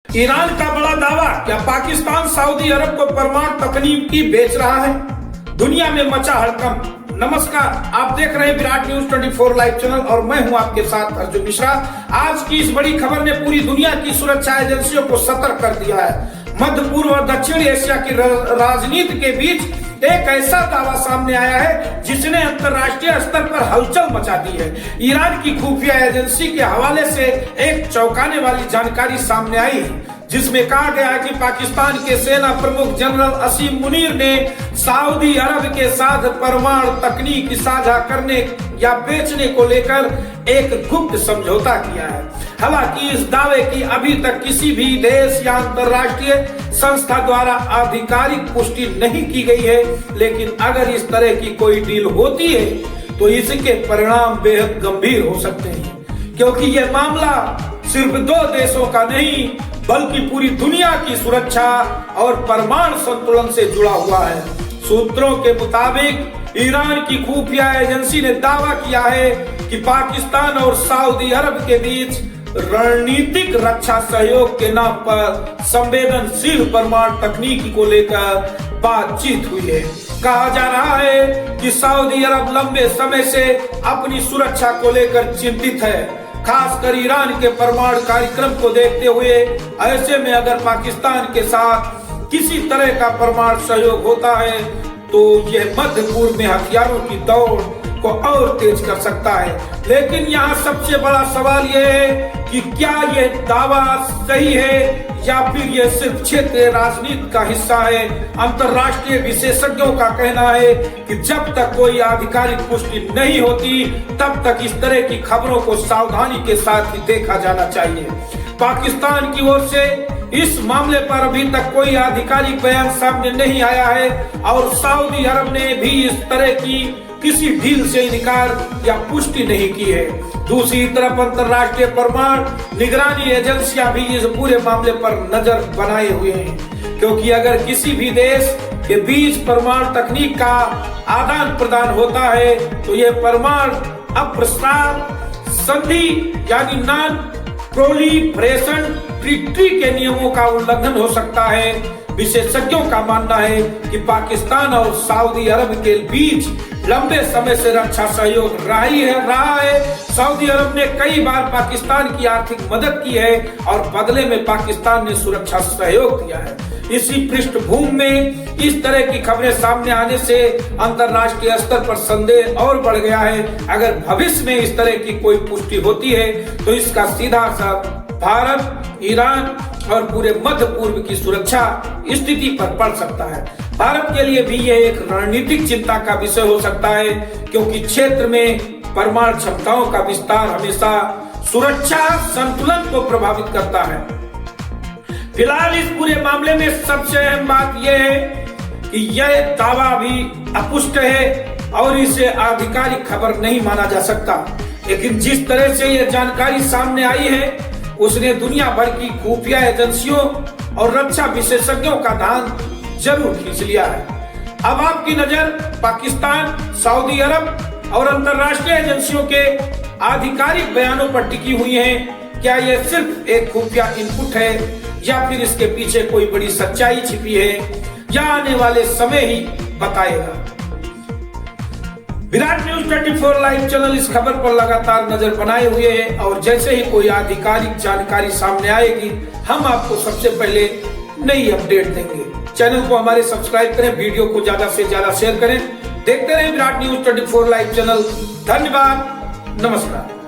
Iran का बड़ा दावा, क्या पाकिस्तान सऊदी अरब को परमाणु तकनीकी बेच रहा है? दुनिया में मचा हड़कंप। नमस्कार, आप देख रहे हैं विराट न्यूज 24 लाइव चैनल और मैं हूं आपके साथ अर्जुन मिश्रा। आज की इस बड़ी खबर ने पूरी दुनिया की सुरक्षा एजेंसियों को सतर्क कर दिया है। मध्य पूर्व और दक्षिण एशिया की राजनीति के बीच एक ऐसा दावा सामने आया है जिसने अंतर्राष्ट्रीय स्तर पर हलचल मचा दी है। ईरान की खुफिया एजेंसी के हवाले से एक चौंकाने वाली जानकारी सामने आई है, जिसमें कहा गया है कि पाकिस्तान के सेना प्रमुख जनरल असीम मुनीर ने सऊदी अरब के साथ परमाणु तकनीक साझा करने या बेचने को लेकर एक गुप्त समझौता किया है। हालांकि इस दावे की अभी तक किसी भी देश या अंतर्राष्ट्रीय संस्था द्वारा आधिकारिक पुष्टि नहीं की गई है, लेकिन अगर इस तरह की कोई डील होती है तो इसके परिणाम बेहद गंभीर हो सकते हैं, क्योंकि यह मामला सिर्फ दो देशों का नहीं बल्कि पूरी दुनिया की सुरक्षा और परमाणु संतुलन से जुड़ा हुआ है। सूत्रों के मुताबिक ईरान की खुफिया एजेंसी ने दावा किया है कि पाकिस्तान और सऊदी अरब के बीच रणनीतिक रक्षा सहयोग के नाम पर संवेदनशील परमाणु तकनीकी को लेकर बातचीत हुई है। कहा जा रहा है कि सऊदी अरब लंबे समय से अपनी सुरक्षा को लेकर चिंतित है, खासकर ईरान के परमाणु कार्यक्रम को देखते हुए। ऐसे में अगर पाकिस्तान के साथ किसी तरह का परमाणु सहयोग होता है तो यह मध्य पूर्व में हथियारों की दौड़ को और तेज कर सकता है। लेकिन यहाँ सबसे बड़ा सवाल यह है कि क्या यह दावा सही है या फिर यह सिर्फ क्षेत्रीय राजनीति का हिस्सा है। अंतर्राष्ट्रीय विशेषज्ञों का कहना है कि जब तक कोई आधिकारिक पुष्टि नहीं होती तब तक इस तरह की खबरों को सावधानी के साथ ही देखा जाना चाहिए। पाकिस्तान की ओर से इस मामले पर अभी तक कोई आधिकारिक बयान सामने नहीं आया है और सऊदी अरब ने भी इस तरह की किसी डील से इनकार या पुष्टि नहीं की है। दूसरी तरफ अंतर्राष्ट्रीय परमाणु निगरानी एजेंसियां भी इस पूरे मामले पर नजर बनाए हुए हैं, क्योंकि अगर किसी भी देश के बीच परमाणु तकनीक का आदान प्रदान होता है तो यह परमाणु अप्रसार संधि यानी नॉन प्रोलिफरेशन ट्रीटी के नियमों का उल्लंघन हो सकता है। विशेषज्ञों का मानना है कि पाकिस्तान और सऊदी अरब के बीच लंबे समय से रक्षा सहयोग रहा है। सऊदी अरब ने कई बार पाकिस्तान की आर्थिक मदद की है और बदले में पाकिस्तान ने सुरक्षा सहयोग दिया है। इसी पृष्ठभूमि में इस तरह की खबरें सामने आने से अंतर्राष्ट्रीय स्तर पर संदेह और बढ़ गया है। अगर भविष्य में इस तरह की कोई पुष्टि होती है तो इसका सीधा असर भारत, ईरान और पूरे मध्य पूर्व की सुरक्षा स्थिति पर पड़ सकता है। भारत के लिए भी यह एक रणनीतिक चिंता का विषय हो सकता है, क्योंकि क्षेत्र में परमाणु क्षमताओं का विस्तार हमेशा सुरक्षा संतुलन को प्रभावित करता है। फिलहाल इस पूरे मामले में सबसे अहम बात यह है कि यह दावा भी अपुष्ट है और इसे आधिकारिक खबर नहीं माना जा सकता। लेकिन जिस तरह से यह जानकारी सामने आई है उसने दुनिया भर की खुफिया एजेंसियों और रक्षा विशेषज्ञों का ध्यान जरूर खींच लिया है। अब आपकी नजर पाकिस्तान, सऊदी अरब और अंतर्राष्ट्रीय एजेंसियों के आधिकारिक बयानों पर टिकी हुई है। क्या यह सिर्फ एक खुफिया इनपुट है या फिर इसके पीछे कोई बड़ी सच्चाई छिपी है, या आने वाले समय ही बताएगा। विराट न्यूज 24 लाइव चैनल इस खबर पर लगातार नजर बनाए हुए है और जैसे ही कोई आधिकारिक जानकारी सामने आएगी हम आपको सबसे पहले नई अपडेट देंगे। चैनल को हमारे सब्सक्राइब करें, वीडियो को ज्यादा से ज्यादा शेयर करें। देखते रहें विराट न्यूज 24 लाइव चैनल। धन्यवाद, नमस्कार।